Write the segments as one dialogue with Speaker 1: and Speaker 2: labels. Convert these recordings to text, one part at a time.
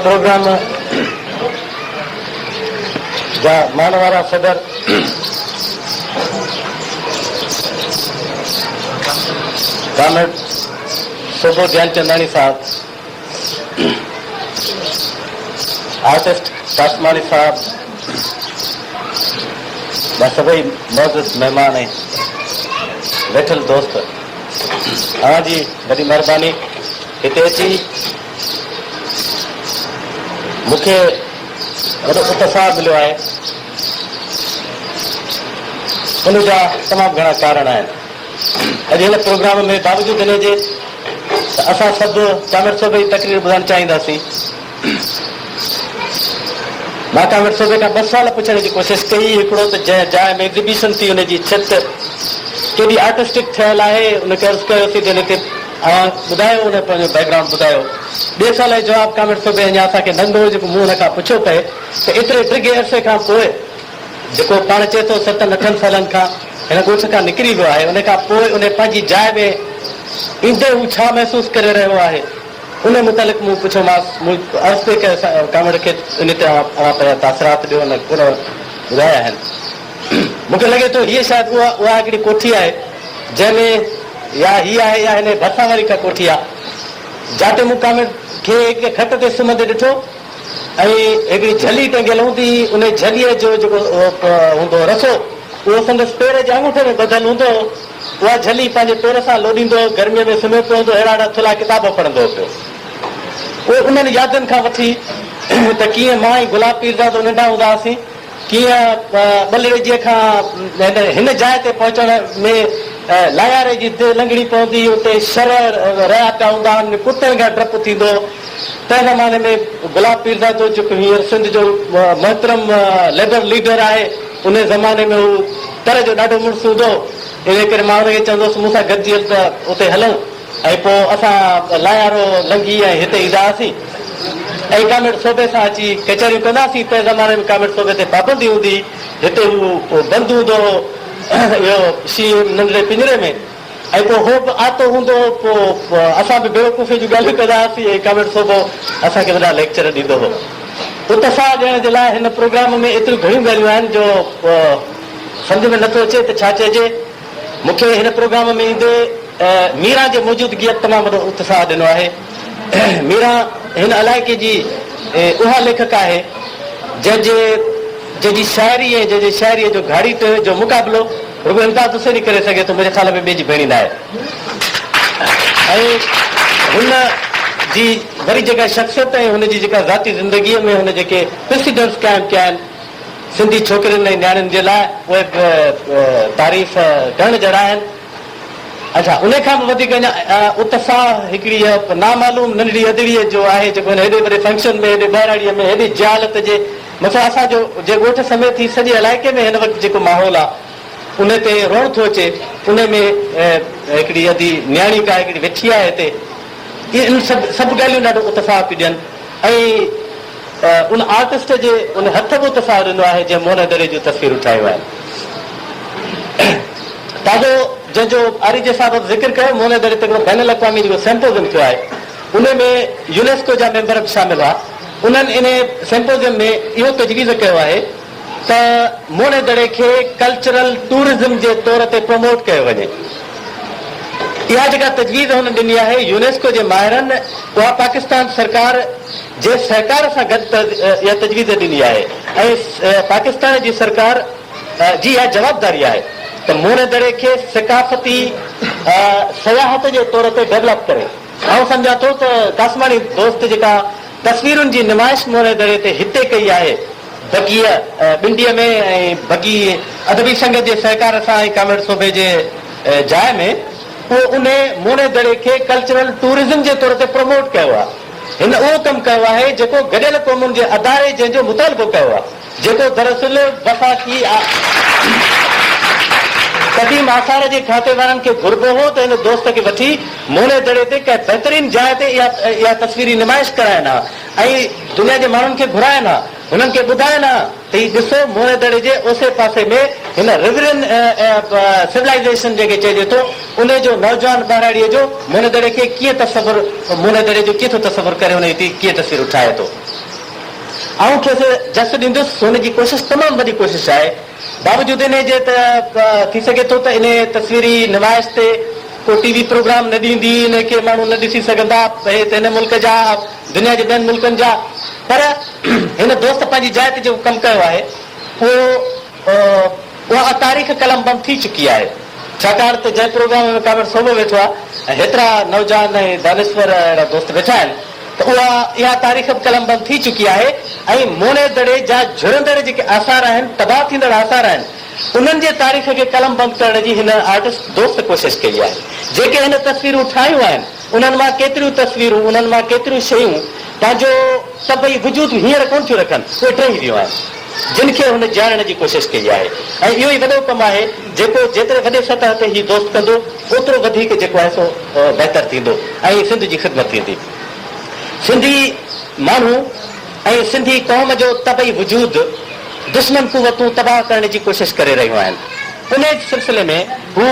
Speaker 1: Programme जा मानवारा सदर comrade सुबो Gyanchandani साहब, artist कासमानी साहब, सभी मौजूद मेहमान हैं, बैठल दोस्त, हाँ जी बड़ी मेहरबानी हिते अची मूंखे वॾो उत्साह मिलियो आहे। उनजा तमामु घणा कारण आहिनि। अॼु हिन प्रोग्राम में बावजूदि हिन जे असां सभु कामिर सूबे जी तकरीर ॿुधणु चाहींदासीं। मां कामिर सूबे खां 2 साल पुछण जी कोशिशि कई। हिकिड़ो त जंहिं जाइ में एग्ज़िबिशन थी हुनजी छित केॾी आर्टिस्टिक ठहियल आहे, उनखे अर्ज़ु कयोसीं त हिते ॿुधायो, उन पंहिंजो बैकग्राउंड ॿुधायो। 2 साल जो जवाबु कामिर सूबे अञा असांखे नंढो जेको मुंहुं हुन खां पुछियो पए त एतिरे ड्रिघे अरसे खां पोइ जेको पाण चए थो 7-8 सालनि खां हिन ॻोठ खां निकिरी वियो आहे, उन खां पोइ उन पंहिंजी जाइ में ईंदे हू छा महसूसु करे रहियो आहे, उन मुतालिक़ मूं पुछियोमांसि। अर्ज़ु पे कयो कामिर खे, इन ते पंहिंजा तासिरात ॾियो, उन ॿुधाया आहिनि। मूंखे लॻे थो हीअ शायदि उहा हिकिड़ी कोठी आहे जंहिंमें या हीअ आहे या हिन भरिसां वारी का कोठी आहे, जिते मूं कामिर खे हिकु खट ते सुम्हंदे ॾिठो ऐं हिकिड़ी झली टंगियल हूंदी। उन झलीअ जो जेको हूंदो रसो, उहो संदसि पेर जे अंगूठे में ॿधल हूंदो। उहा झली पंहिंजे पेर सां लोॾींदो, गर्मीअ में सुम्हे पवंदो, अहिड़ा थुला किताब पढ़ंदो पियो। उहे उन्हनि यादियुनि खां वठी त कीअं मां ऐं गुलाब पीरज़ादो नंढा हूंदा हुआसीं, कीअं ॿलेजीअ खां हिन जाइ ते पहुचण में लायारे जी लंघणी पवंदी, उते शर रहिया पिया हूंदा आहिनि, कुतनि खां डपु थींदो। तंहिं ज़माने में गुलाब पीरज़ादो जेको हींअर सिंध जो मोहतरम लेबर लीडर आहे, उन ज़माने में हू तर जो ॾाढो मुड़ुसु हूंदो। इन करे मां हुनखे चवंदुसि मूंसां गॾिजी हल त उते हलूं, ऐं पोइ असां लायारो लंघी ऐं हिते ईंदा हुआसीं ऐं कामिर सूबे सां अची कचहरियूं कंदासीं। तंहिं ज़माने में कामिर सूबे ते पाबंदी हूंदी, हिते हू बंदि हूंदो इहो शींहुं नंढड़े पिंजरे में, ऐं पोइ हो बि आतो हूंदो। पोइ असां बि बेवकूफ़ी जूं ॻाल्हियूं कंदा हुआसीं ऐं कामिर सूबो असांखे वॾा लेक्चर ॾींदो हो। उत्साह ॾियण जे लाइ हिन प्रोग्राम में एतिरियूं घणियूं ॻाल्हियूं आहिनि जो सम्झ में नथो अचे त छा चइजे। मूंखे हिन प्रोग्राम में ईंदे मीरा जे मौजूदगीअ तमामु वॾो उत्साह ॾिनो आहे। मीरा हिन इलाइक़े जी उहा लेखक आहे जंहिंजी शाइरी ऐं जंहिंजे शाइरीअ जो घाड़ी ते जो मुक़ाबिलो रुॻो इम्तियाज़ हुसैनी करे सघे थो, मुंहिंजे ख़्याल में ॿिए जी भेणी न आहे। ऐं हुन जी वरी जेका शख़्सियत ऐं हुनजी जेका ज़ाती ज़िंदगीअ में हुन जेके प्रेसिडेंट्स क़ाइमु कया आहिनि सिंधी छोकिरियुनि ऐं नियाणियुनि जे लाइ, उहे बि तारीफ़ करण जहिड़ा आहिनि। अच्छा, उन खां बि वधीक अञा उत्साह हिकिड़ी नामालूम नंढड़ी अदड़ीअ जो आहे जेको हिन हेॾे वॾे फंक्शन में, हेॾे ॿाहिराड़ीअ में, हेॾी जहालत जे मथां असांजो जे ॻोठ समेत थी सॼे इलाइक़े में हिन वक़्तु जेको माहौल आहे उन ते रोअण थो अचे। उन में हिकिड़ी अधी न्याणी का हिकिड़ी वेठी आहे हिते। इन सभु ॻाल्हियूं ॾाढो उत्साह पियूं ॾियनि ऐं उन आर्टिस्ट जे उन हथ बि उत्साह ॾिनो आहे जंहिं मोहन दरे जूं तस्वीरूं ठाहियूं आहिनि। ताज़ो जंहिंजो आरिजे साहिब ज़िक्र कयो, मोहन दरे ते हिकिड़ो बैन अल-अक़वामी जेको सेम्पोज़ियम थियो आहे, उन में यूनेस्को जा मेंबर बि शामिल हुआ। उन्हनि इन सेम्पोज़ियम में इहो तजवीज़ कयो आहे त मोहन दरे खे कल्चरल टूरिज़म जे तौर ते प्रमोट कयो वञे। इहा जेका तजवीज़ हुन ॾिनी आहे यूनेस्को जे माहिरनि, उहा पाकिस्तान सरकार जे सहकार सां गॾु इहा तजवीज़ ॾिनी आहे ऐं पाकिस्तान जी सरकार जी इहा जवाबदारी आहे त मोहन दरे खे सकाफ़ती सयाहत जे तौर ते डेवलप करे। आउं सम्झां थो त कासमानी दोस्त जेका तस्वीरुनि जी नुमाइश मोहन दरे ते हिते कई आहे बगीअ ॿिंडीअ में ऐं बगी अदबी संघ जे सहकार सां ऐं कामिर सूबे जे जाइ में, पोइ उन मोहन दरे खे कल्चरल टूरिज़म जे तौर ते प्रमोट कयो आहे। हिन उहो कमु कयो आहे जेको गॾियल क़ौमुनि जे अदारे जंहिंजो मुतालबो कयो आहे, जेको दरअसल वफ़ाक़ी क़दीम आसार जे खाते वारनि खे घुरिबो हो त हिन दोस्त खे वठी मोहन दरे ते कंहिं बहितरीन जाइ ते इहा तस्वीरी नुमाइश कराइनि हा ऐं दुनिया जे माण्हुनि खे घुराइनि हा हुननि खे ॿुधाए न त हीउ ॾिसो मोने दड़े जे ओसे पासे में हिन रिवरियन सिविलाइज़ेशन जेके चइजे थो उन जो नौजवान ॿाराड़ीअ जो मोने दड़े खे कीअं तस्वुर मोने दड़े जो कीअं थो तस्वुर करे हुन जी कीअं तस्वीर ठाहे थो। ऐं खेसि जस ॾींदुसि हुनजी कोशिशि तमामु वॾी कोशिशि आहे। बावजूदि इन जे त थी सघे थो त इन तस्वीरी नुमाइश ते को टीवी प्रोग्राम न ॾींदी, इनखे माण्हू न ॾिसी सघंदा हिन मुल्क जा दुनिया जे ॿियनि मुल्कनि जा, पर हिन दोस्त पंहिंजी जाइ ते जेको कमु कयो आहे उहा तारीख़ कलम बंदि थी चुकी आहे। छाकाणि त जंहिं प्रोग्राम में कामिर सोभो वेठो आहे ऐं हेतिरा नौजवान ऐं दानिश्वर अहिड़ा दोस्त वेठा आहिनि त इहा तारीख़ कलम बंदि थी चुकी आहे। ऐं मोने दड़े जा जुड़ंदड़ जेके आसार आहिनि, तबाह थींदड़ आसार आहिनि, उन्हनि जे तारीख़ खे कलम बंदि करण जी हिन आर्टिस्ट दोस्त कोशिशि कई आहे। जेके हिन तस्वीरूं ठाहियूं आहिनि उन्हनि मां केतिरियूं तस्वीरूं, उन्हनि मां केतिरियूं शयूं पंहिंजो सभई वजूद हींअर कोन थियूं रखनि, उहे टही वियूं आहिनि जिन खे हुन ॼाणण जी कोशिशि कई आहे। ऐं इहो ई वॾो कमु आहे जेको जेतिरे वॾे सतह ते हीउ दोस्त कंदो ओतिरो वधीक जेको आहे सो बहितर थींदो ऐं सिंध जी ख़िदमत थींदी। सिंधी माण्हू ऐं सिंधी क़ौम जो तबई वजूद दुश्मन कुवतूं तबाह करण जी कोशिशि करे रहियूं आहिनि। उन सिलसिले में हू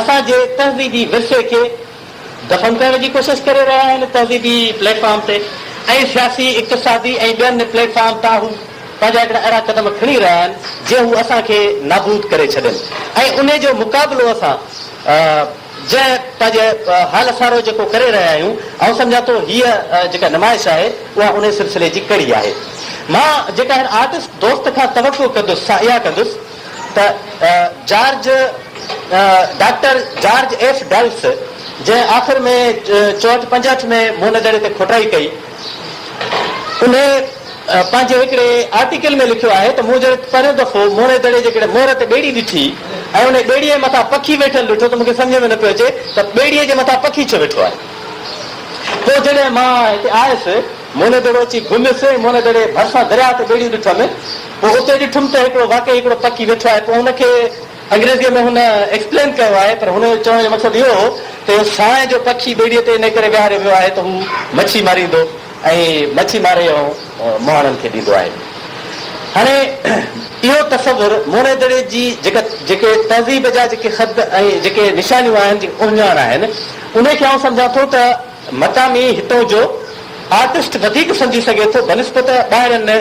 Speaker 1: असांजे तहज़ीबी विरसे खे दफ़न करण जी कोशिशि करे रहिया आहिनि तहज़ीबी प्लेटफॉर्म ते, ऐं सियासी इक़्तिसादी ऐं ॿियनि प्लेटफॉर्म तां हू पंहिंजा हिकिड़ा अहिड़ा क़दम खणी रहिया आहिनि जे हू असांखे नाबूद करे छॾनि। ऐं उन जो मुक़ाबिलो असां जंहिं पंहिंजे हाल सारो जेको करे रहिया आहियूं, ऐं सम्झा थो हीअ जेका नुमाइश आहे उहा उन सिलसिले जी कड़ी आहे। मां जेका हिन आर्टिस्ट दोस्त खां तवक़ो कंदुसि सा इहा कंदुसि त डॉक्टर जॉर्ज एफ डल्स जंहिं आख़िर में 64-65 में मोने दड़े ते खोटाई कई, उन पंहिंजे हिकिड़े आर्टिकल में लिखियो आहे त मूं जॾहिं पहिरियों दफ़ो मोने दड़े जे हिकिड़े मोहर ते ॿेड़ी ॾिठी ऐं उन ॿेड़ीअ मथां पखी वेठल ॾिठो त मूंखे सम्झ में न पियो अचे त ॿेड़ीअ जे मथां पखी छो वेठो आहे। पोइ जॾहिं मां हिते आयुसि, मोने दड़ो अची घुमियुसि, मोने दड़े भरिसां दरिया ते ॿेड़ियूं ॾिठमि, पोइ उते ॾिठुमि त हिकिड़ो वाक़ई हिकिड़ो पखी वेठो आहे। पोइ हुनखे अंग्रेज़ीअ में हुन एक्सप्लेन कयो आहे, पर हुन जो चवण जो मक़सदु इहो हो त साए जो पखी ॿेड़ीअ ते इन करे विहारियो वियो आहे त हू मच्छी मारींदो ऐं मच्छी मारे मुहाणनि खे ॾींदो आहे। हाणे इहो तस्वुर मोने दड़े जी जेके तहज़ीब जा जेके ख़त ऐं जेके निशानियूं आहिनि, जेके उहिञाण आहिनि, उनखे आउं सम्झां थो त मक़ामी हितां जो आर्टिस्ट वधीक सम्झी सघे थो बनिस्बत ॿाहिरनि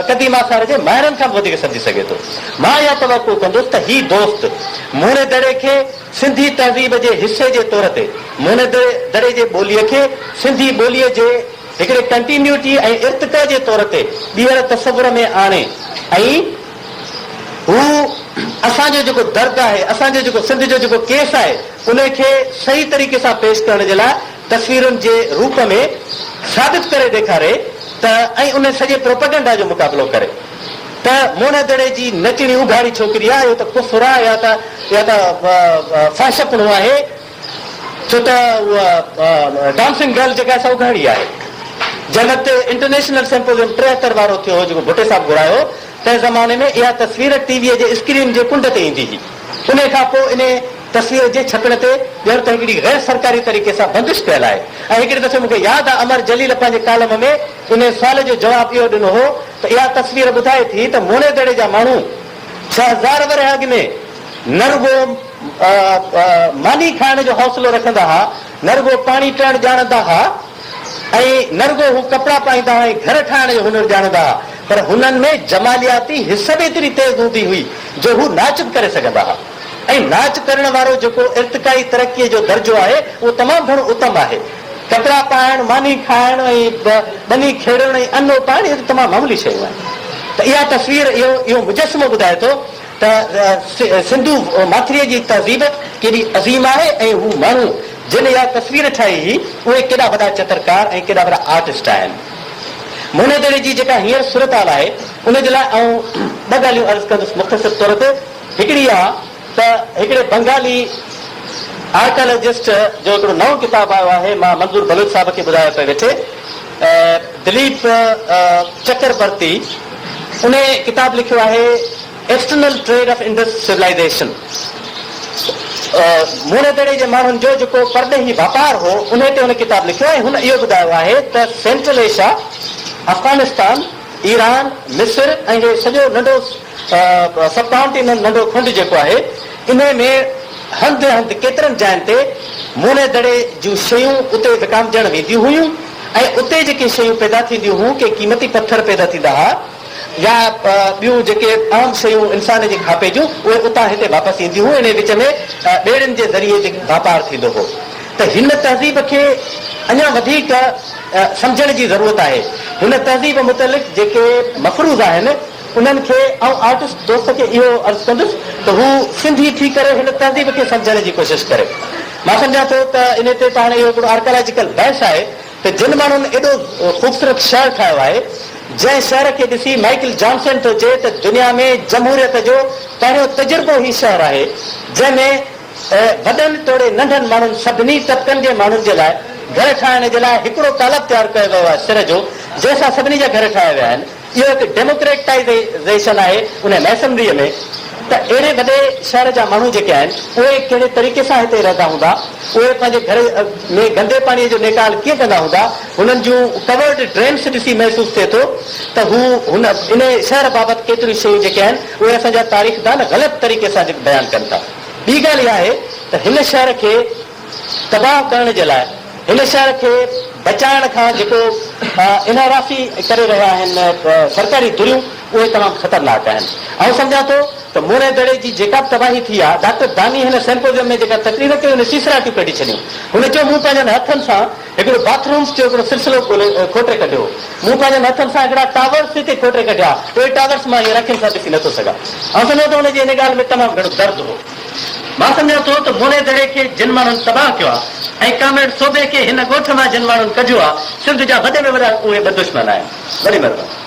Speaker 1: क़दीम आसार जे माहिरनि खां बि वधीक सम्झी सघे थो। मां इहा तवक़ो कंदुसि त हीउ दोस्त मोने दड़े खे सिंधी तहज़ीब जे हिसे जे तौर ते, मोने दड़े जे ॿोलीअ खे सिंधी ॿोलीअ जे हिकिड़े कंटिन्यूटी ऐं इर्तिक़ा जे तौर ते ॿीहर तस्वुर में आणे ऐं हू असांजो जेको दर्द आहे, असांजो जेको सिंध जो जेको केस आहे, उनखे सही तरीक़े सां पेश करण जे लाइ तस्वीरुनि जे रूप में साबित करे ॾेखारे त ऐं उन सॼे प्रोपेगेंडा जो मुक़ाबिलो करे त मोने दड़े जी नचणी उघाड़ी छोकिरी आहे, इहो त कुफर आहे या त फाशपणो आहे, छो त उहा डांसिंग गर्ल जेका आहे उघाड़ी आहे। जंहिं वक़्तु इंटरनेशनल सिम्पोज़ियम 73 वारो थियो हो जेको भुटे साहिबु घुरायो, तंहिं ज़माने में इहा तस्वीर टीवीअ जे स्क्रीन जे कुंड ते ईंदी हुई। उन खां पोइ इन तस्वीर जे छपण ते ॿीहर त हिकिड़ी गैर सरकारी तरीक़े सां बंदिश कयल आहे। ऐं हिकिड़े दफ़े मूंखे यादि आहे अमर जलील पंहिंजे कालम में इन सुवाल जो जवाबु इहो ॾिनो हो त इहा तस्वीर ॿुधाए थी त मोने दड़े जा माण्हू 6000 वरे अॻु में न रुॻो मानी खाइण जो हौसलो रखंदा हुआ, न रुॻो पाणी पीअणु ॼाणंदा हुआ ऐं न रुॻो हू कपिड़ा पाईंदा हुआ ऐं घर ठाहिण जो हुनर ॼाणंदा हुआ, पर हुननि में जमालियाती हिस एतिरी तेज़ हूंदी हुई जो हू नाच बि करे सघंदा हुआ। ऐं नाच करण वारो जेको इर्तिकाई तरक़ीअ जो दर्जो आहे उहो तमामु घणो उत्तम आहे। कपिड़ा पाइणु, मानी खाइणु ऐं बनी खेॾणु ऐं अनो पाइणु, इहे तमामु मामूली शयूं आहिनि। त इहा तस्वीर इहो मुजस्मो ॿुधाए थो त सिंधू माथिरीअ जी तहज़ीब केॾी अज़ीम आहे ऐं हू माण्हू जिन इहा तस्वीर ठाही हुई उहे केॾा वॾा चित्रकार ऐं केॾा वॾा आर्टिस्ट आहिनि। मोने दड़े जी जेका हींअर सूरत हाल आहे उनजे लाइ आउं ॿ ॻाल्हियूं अर्ज़ु कंदुसि मुख़्तसिर तौर ते। हिकिड़ी आहे त हिकिड़े बंगाली आर्कियोलॉजिस्ट जो हिकिड़ो नओं किताबु आयो आहे, मां मंज़ूर बलूच साहिब खे ॿुधायो पियो वेठे, दिलीप चक्रवर्ती, उन किताबु लिखियो आहे external trade off Indus civilisation. मोने दड़े जे माण्हुनि जो जेको परॾेही वापारु हो उन ते हुन किताबु लिखियो आहे। हुन इहो ॿुधायो आहे त सेंट्रल एशिया, अफ़गानिस्तान ईरान, मिस्र ऐं हे सॼो नंढो सब कॉन्टिनेंट नंढो खुंड जेको आहे, इन में हंधि हंधि केतिरनि जायुनि ते मूणे दड़े जूं शयूं उते विकामजण वेंदियूं हुयूं ऐं उते जेके शयूं पैदा थींदियूं हुयूं, के क़ीमती पथर पैदा थींदा हुआ या ॿियूं जेके आम शयूं इंसान जी खापे जूं, उहे उतां हिते वापसि ईंदियूं हुयूं। इन विच में ॿेड़ियुनि जे ज़रिए वापारु थींदो हो। त हिन तहज़ीब खे अञा वधीक सम्झण जी ज़रूरत आहे। हिन तहज़ीब मुतलिक़ जेके मफ़रूज़ आहिनि उन्हनि खे ऐं आर्टिस्ट दोस्त खे इहो अर्ज़ु कंदुसि त हू सिंधी थी करे हिन तहज़ीब खे सम्झण जी कोशिशि करे। मां सम्झां थो त इन ते त हाणे इहो हिकिड़ो आर्कियोलॉजिकल बहस आहे त जिन माण्हुनि एॾो ख़ूबसूरत शहर ठाहियो आहे, जंहिं शहर खे ॾिसी माइकल जॉन्सन थो चए त दुनिया में जमहूरियत जो पहिरियों तजुर्बो ई शहर आहे, जंहिंमें वॾनि तोड़े नंढनि माण्हुनि सभिनी तबिकनि जे माण्हुनि जे लाइ घर ठाहिण जे लाइ हिकिड़ो तालब तयारु कयो वियो आहे सिर जो, जंहिंसां सभिनी जा घर ठाहिया विया आहिनि। इहो हिकु डेमोक्रेटाइज़ेशन आहे उन मैसनरीअ में। त अहिड़े वॾे शहर जा माण्हू जेके आहिनि उहे कहिड़े तरीक़े सां हिते रहंदा हूंदा, उहे पंहिंजे घर में गंदे पाणीअ जो निकाल कीअं कंदा हूंदा, हुननि जूं कवर्ड ड्रेन्स ॾिसी महसूसु थिए थो त हू हुन इन शहर बाबति केतिरियूं शयूं जेके आहिनि उहे असांजा तारीख़दान ग़लति तरीक़े सां बयानु कनि था। ॿी ॻाल्हि इहा आहे त हिन शहर खे तबाह करण जे लाइ, हिन शहर खे बचाइण खां जेको इनराफ़ी करे रहिया आहिनि सरकारी धुरियूं, उहे तमामु ख़तरनाक आहिनि। ऐं सम्झां थो त मूणे दड़े जी जेका बि तबाही थी आहे, डॉक्टर दानी हिन सेम्पोजियम में जेका तकरीर कई उन सीसराटियूं कढी छॾियूं। हुन चयो मूं पंहिंजनि हथनि सां हिकिड़ो बाथरूम्स जो हिकिड़ो सिलसिलो खोटे कढियो, मूं पंहिंजनि हथनि सां हिकिड़ा टावर्स हिते खोटे कढिया, उहे टावर्स मां हीअ अखियुनि सां ॾिसी नथो सघां। ऐं सम्झो त हुनजी हिन ॻाल्हि में तमामु घणो दर्द हो। मां सम्झां थो त मूणे दड़े खे जिन माण्हुनि तबाह कयो आहे ऐं कामेड़ सूबे खे हिन ॻोठ मां जिन माण्हुनि कढियो आहे, सिंध जा वॾे में वॾा उहे बदुश्मन आहिनि। वॾी महिरबानी।